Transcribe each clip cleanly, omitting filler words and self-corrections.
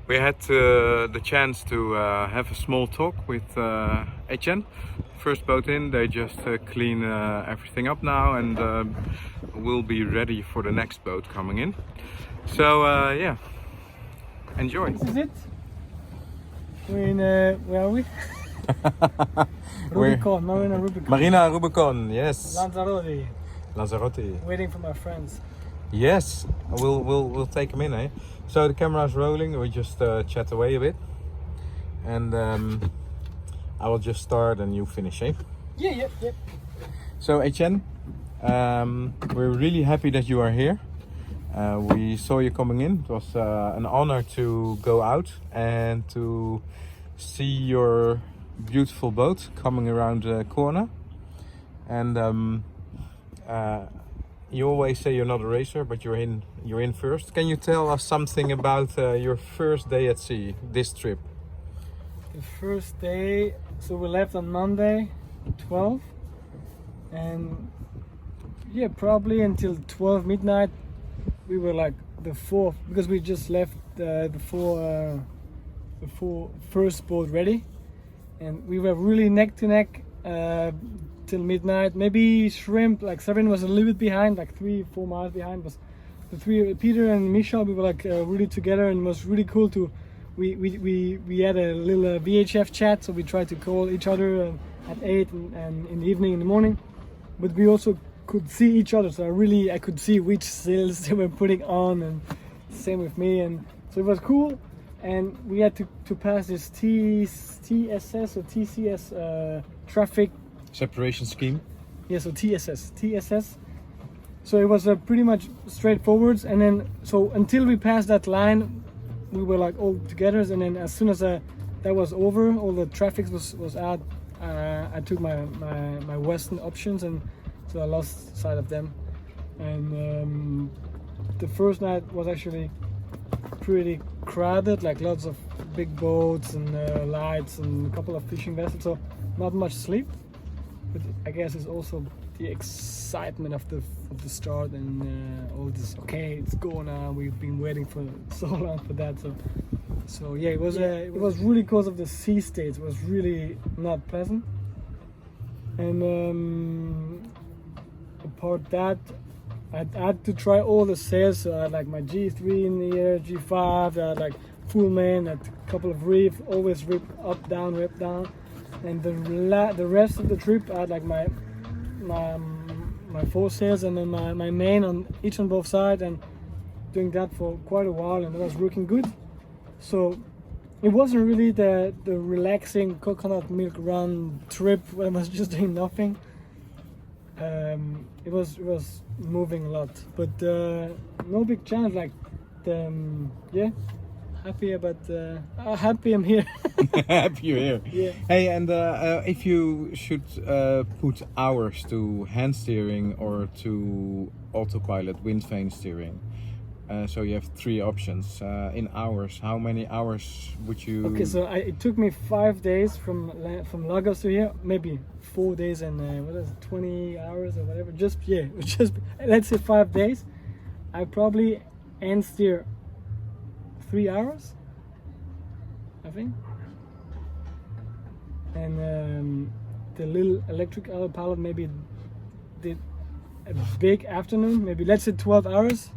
We had the chance to have a small talk with Etienne. First boat in, they just clean everything up now and we'll be ready for the next boat coming in. So yeah, enjoy. This is it. We're in, where are we? Rubicon, Marina Rubicon. Marina Rubicon, yes. Lanzarote. Lanzarote. Waiting for my friends. Yes, we'll take them in, eh? So the camera's rolling. We just chat away a bit, and I will just start and you finish, eh? Yeah. So Etienne, we're really happy that you are here. We saw you coming in. It was an honor to go out and to see your beautiful boat coming around the corner. And you always say you're not a racer, but you're in first. Can you tell us something about your first day at sea, this trip? The first day, so we left on Monday, 12, and yeah, probably until 12 midnight we were like the fourth, because we just left the four first boat ready, and we were really neck to neck till midnight. Maybe Shrimp, like Severin was a little bit behind, like 3-4 miles behind. But the three, Peter and Misha, we were like really together, and it was really cool to. We had a little VHF chat, so we tried to call each other at 8 and in the evening, in the morning. But we also could see each other, so I could see which sails they were putting on, and same with me, and so it was cool. And we had to pass this TSS or TCS traffic Separation scheme. Yeah, so TSS. So it was pretty much straightforward, and then so until we passed that line, we were like all together. And then as soon as that was over, all the traffic was out. I took my western options, and so I lost sight of them. And the first night was actually pretty crowded, like lots of big boats and lights and a couple of fishing vessels. So not much sleep. But I guess it's also the excitement of the start and all this. Okay, it's going on. We've been waiting for so long for that. So yeah, it was really because of the sea state. It was really not pleasant. And apart that, I had to try all the sails. So I had like my G3 in the air, G5. I had like full main, a couple of reef, always rip up down. And the rest of the trip, I had like my four sails and then my main on both sides, and doing that for quite a while, and it was working good. So it wasn't really the relaxing coconut milk run trip where I was just doing nothing. It was moving a lot, but no big challenge. Like happy I'm here. Happy you're here. Yeah. Hey, and if you should put hours to hand steering or to autopilot wind vane steering, so you have 3 options. In hours, how many hours would you? Okay, so it took me 5 days from Lagos to here, maybe 4 days and 20 hours or whatever. Just let's say 5 days. I probably hand steer 3 hours, I think. And the little electric autopilot maybe did a big afternoon, maybe let's say 12 hours,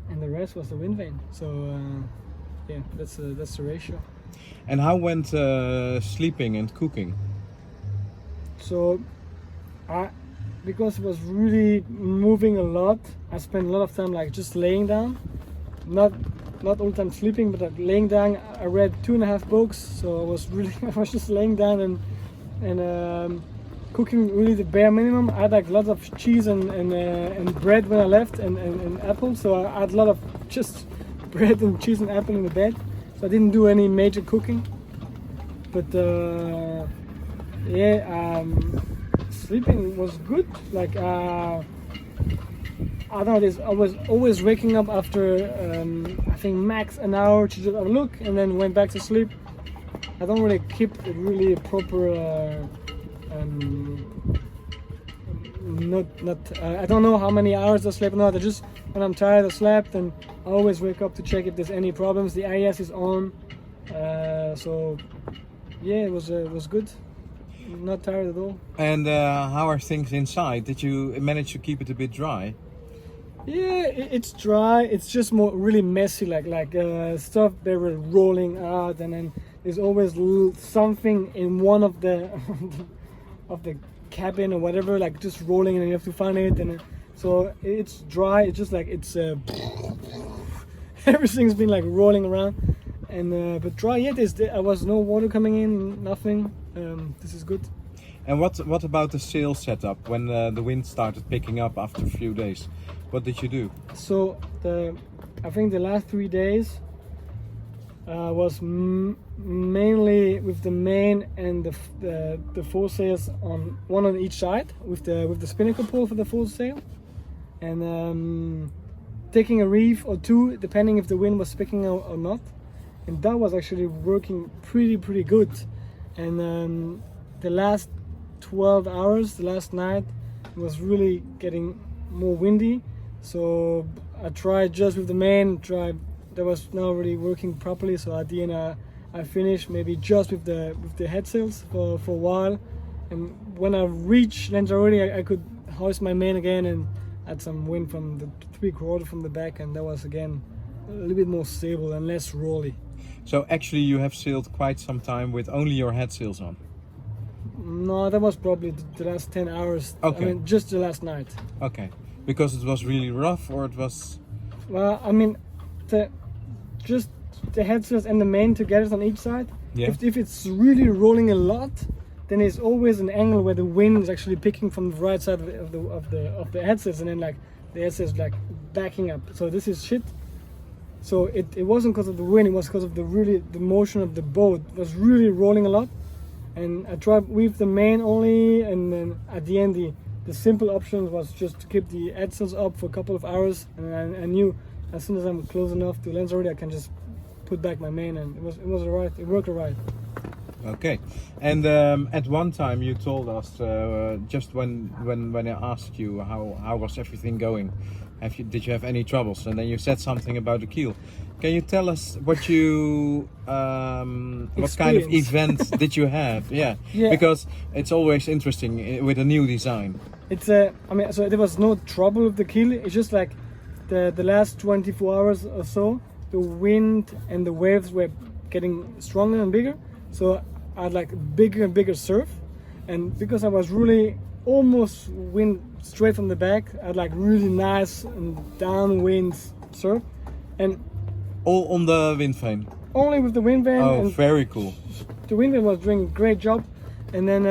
and the rest was the wind vane. So yeah, that's the ratio. And how went sleeping and cooking? So because it was really moving a lot, I spent a lot of time like just laying down, not all the time sleeping, but like laying down. I read 2.5 books, so I was just laying down and cooking really the bare minimum. I had like lots of cheese and bread when I left, and apples. So I had a lot of just bread and cheese and apple in the bed. So I didn't do any major cooking. But sleeping was good. Like I don't know, I was always waking up after I think max an hour to just have a look, and then went back to sleep. I don't really keep a really proper I don't know how many hours I slept or not. I just, when I'm tired, I slept, and I always wake up to check if there's any problems. The AIS is on, so yeah, it was good. Not tired at all. And how are things inside? Did you manage to keep it a bit dry? Yeah, it's dry. It's just more really messy, like stuff they were rolling out, and then there's always something in one of the of the cabin or whatever, like just rolling, and you have to find it. And so it's dry. It's just like it's everything's been like rolling around, and but dry. Yeah, there was no water coming in, nothing. This is good. And what about the sail setup when the wind started picking up after a few days? What did you do? So I think the last 3 days was mainly with the main and the foresails on one on each side with the spinnaker pole for the foresail, and taking a reef or two depending if the wind was picking up or not, and that was actually working pretty good. And the last 12 hours, the last night, was really getting more windy, so I tried just with the main. That was not really working properly, so at the end I finished maybe just with the head sails for a while, and when I reached Lanzarote I could hoist my main again and add some wind from the 3/4 from the back, and that was again a little bit more stable and less rolly. So actually you have sailed quite some time with only your head sails on? No, that was probably the last 10 hours. Okay. I mean, just the last night. Okay, because it was really rough, or it was... Well, I mean, just the head sails and the main together on each side. Yeah. If it's really rolling a lot, then there's always an angle where the wind is actually picking from the right side of the head sails, and then like the head sails like backing up. So this is shit. So it wasn't because of the wind, it was because of the motion of the boat. It was really rolling a lot, and I tried with the main only, and then at the end the simple option was just to keep the head sails up for a couple of hours, and I knew as soon as I'm close enough to Lanzarote I can just put back my main, and it was alright. It worked alright. Okay, and at one time you told us just when I asked you how was everything going, did you have any troubles, and then you said something about the keel. Can you tell us what you what kind of event did you have? Yeah, because it's always interesting with a new design. It's I mean, so there was no trouble with the keel. It's just like the last 24 hours or so, the wind and the waves were getting stronger and bigger. So I had like bigger and bigger surf, and because I was really almost wind straight from the back, I had like really nice and downwind surf, and all on the wind vane. Only with the wind vane. Oh, and very cool. The wind vane was doing a great job, and then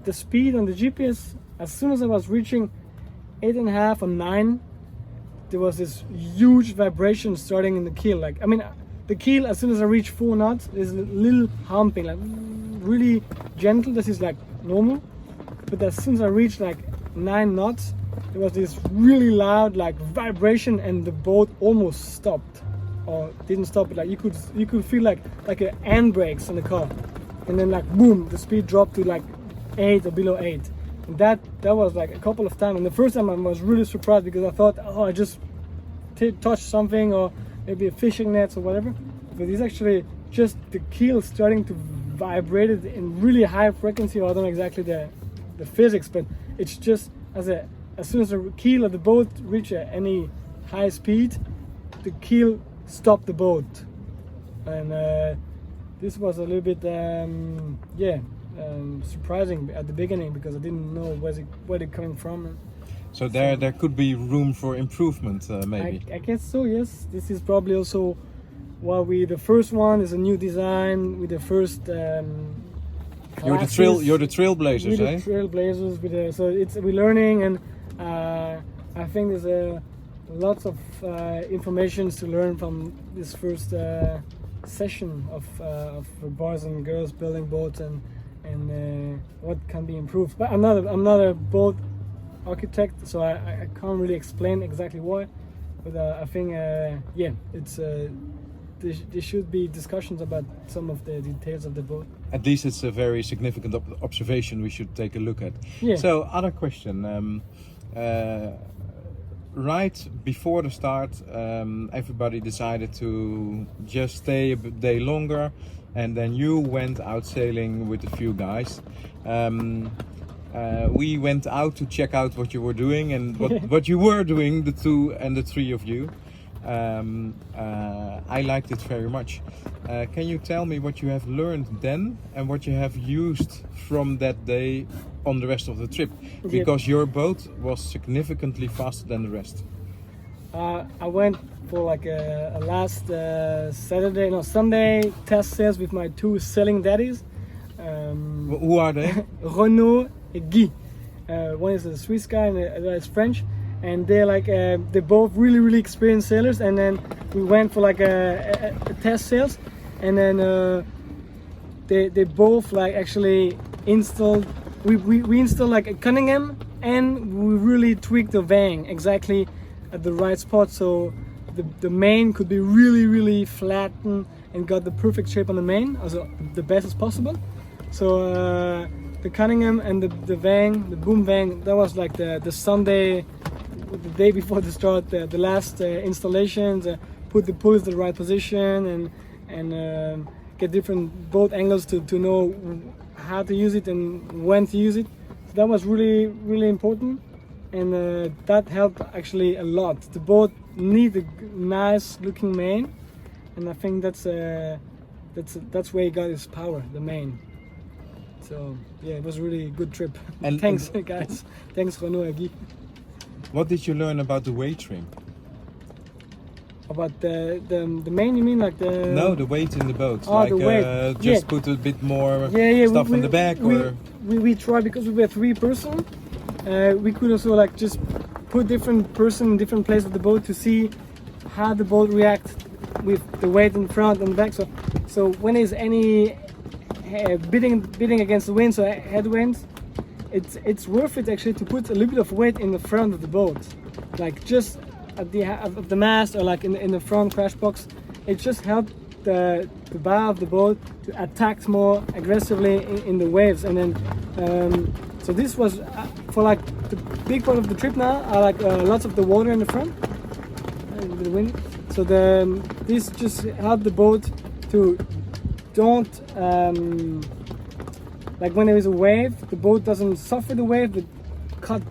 the speed on the GPS. As soon as I was reaching 8.5 or 9, there was this huge vibration starting in the keel. Like, I mean, the keel, as soon as I reach 4 knots, there's a little humping, like really gentle. This is like normal. But as soon as I reached like 9 knots, there was this really loud like vibration, and the boat almost stopped, or didn't stop. But like you could feel like a handbrakes in the car, and then like boom, the speed dropped to like 8 or below 8. And that was like a couple of times. And the first time I was really surprised because I thought, oh, I just touched something, or maybe a fishing net or whatever. But it's actually just the keel starting to vibrate it in really high frequency. I don't know exactly the physics, but it's just as soon as the keel of the boat reached any high speed, the keel stopped the boat. And this was a little bit surprising at the beginning, because I didn't know where they're coming from. So there could be room for improvement, maybe. I guess so. Yes, this is probably also why the first one is a new design with the first. You're the trailblazers, eh? Trailblazers. So we're learning, and I think there's lots of information to learn from this first session of boys and girls building boats, and what can be improved. But I'm not a boat architect, so I can't really explain exactly why. But I think it's there should be discussions about some of the details of the boat. At least it's a very significant observation we should take a look at. Yeah. So, other question. Right before the start, everybody decided to just stay a day longer, and then you went out sailing with a few guys. We went out to check out what you were doing and what you were doing, the two and the three of you. I liked it very much. Can you tell me what you have learned then and what you have used from that day on the rest of the trip? Because your boat was significantly faster than the rest. I went for like a last Sunday test sails with my two sailing daddies. Who are they? Renaud and Guy. One is a Swiss guy and the other is French. And they're like they're both really experienced sailors. And then we went for like a test sails, and then they both like actually installed. We installed like a Cunningham, and we really tweaked the vang exactly at the right spot, so the main could be really flattened and got the perfect shape on the main, also the best as possible. So the Cunningham and the vang, the boom vang, that was like the Sunday, the day before the start, the last installations, put the pulleys in the right position and get different boat angles to know how to use it and when to use it. So that was really important, and that helped actually a lot. The boat needs a nice looking main, and I think that's where he got his power, the main. So yeah, it was a really good trip. And thanks guys. Thanks Renaud and Guy. What did you learn about the weight trim? About the main, you mean like the... No, the weight in the boat. Oh, like, the weight. Just put a bit more stuff in the back, or... We tried, because we were 3 person. We could also like just put different person in different places of the boat to see how the boat reacts with the weight in front and back. So when there's any bidding against the wind, so headwinds, it's worth it actually to put a little bit of weight in the front of the boat, like just at the mast or like in the front crash box. It just helped the bow of the boat to attack more aggressively in the waves. And then so this was for like the big part of the trip now. I like lots of the water in the front, the wind. So this just helped the boat to don't like when there is a wave, the boat doesn't suffer the wave, but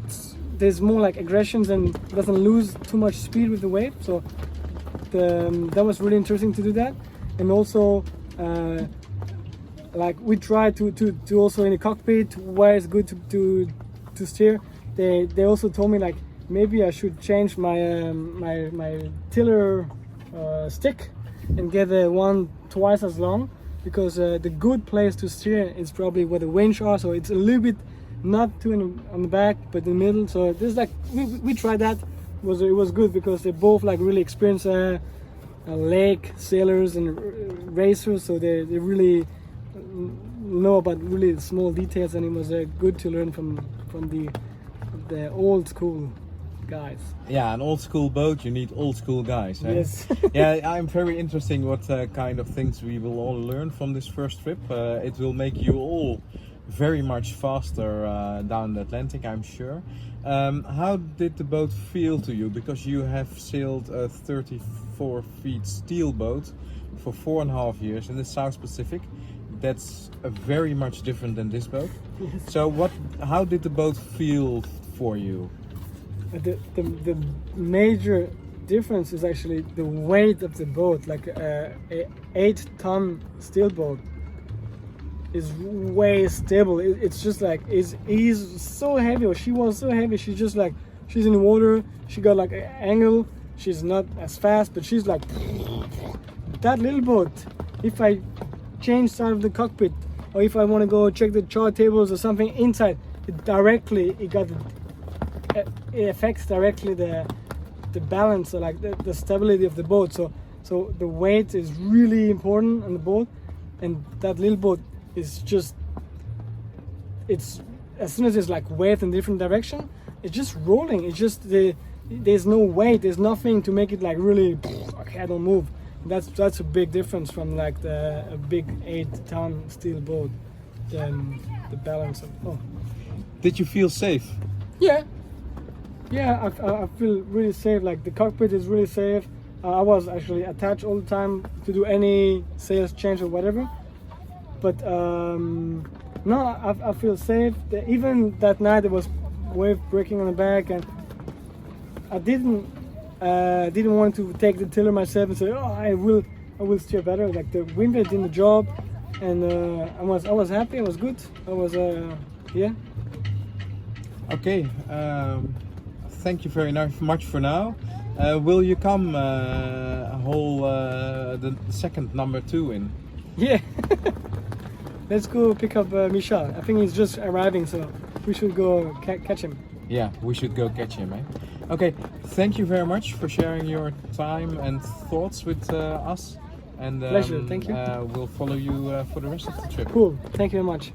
there's more like aggressions and doesn't lose too much speed with the wave. So that was really interesting to do that. And also like we tried to also in the cockpit where it's good to steer. They also told me like maybe I should change my my tiller stick and get one twice as long, because the good place to steer is probably where the winch are, so it's a little bit not too on the back but in the middle. So this like we tried that. It was good because they're both like really experienced lake sailors and racers, so they really know about really small details, and it was good to learn from the old school guys. Yeah, an old school boat, you need old school guys. Eh? Yes. Yeah, I'm very interesting what kind of things we will all learn from this first trip. It will make you all very much faster down the Atlantic, I'm sure. How did the boat feel to you? Because you have sailed a 34 feet steel boat for 4.5 years in the South Pacific. That's very much different than this boat. Yes. So how did the boat feel for you? The major difference is actually the weight of the boat. Like a 8-ton steel boat is way stable. It's just like he's so heavy, or she was so heavy. She's just like, she's in the water, she got like an angle, she's not as fast, but she's like that little boat. If I change side of the cockpit, or if I want to go check the chart tables or something inside, it affects directly the balance, or like the stability of the boat. So the weight is really important on the boat, and that little boat is just, it's as soon as it's like wave in different direction, it's just rolling. It's just there's no weight, there's nothing to make it like really, okay, I don't move. That's a big difference from like a big 8-ton steel boat. The balance of Did you feel safe? yeah, I feel really safe. Like the cockpit is really safe. I was actually attached all the time to do any sails change or whatever. But no, I feel safe. Even that night there was wave breaking on the back, and I didn't want to take the tiller myself and say, oh, I will steer better. Like the wind did the job, and I was happy. I was good. I was yeah. Okay. Thank you very much for now. Will you come the second number 2 in? Yeah. Let's go pick up Michel. I think he's just arriving, so we should go catch him. Yeah, we should go catch him, eh? Okay, thank you very much for sharing your time and thoughts with us. And Pleasure, thank you. We'll follow you for the rest of the trip. Cool, thank you very much.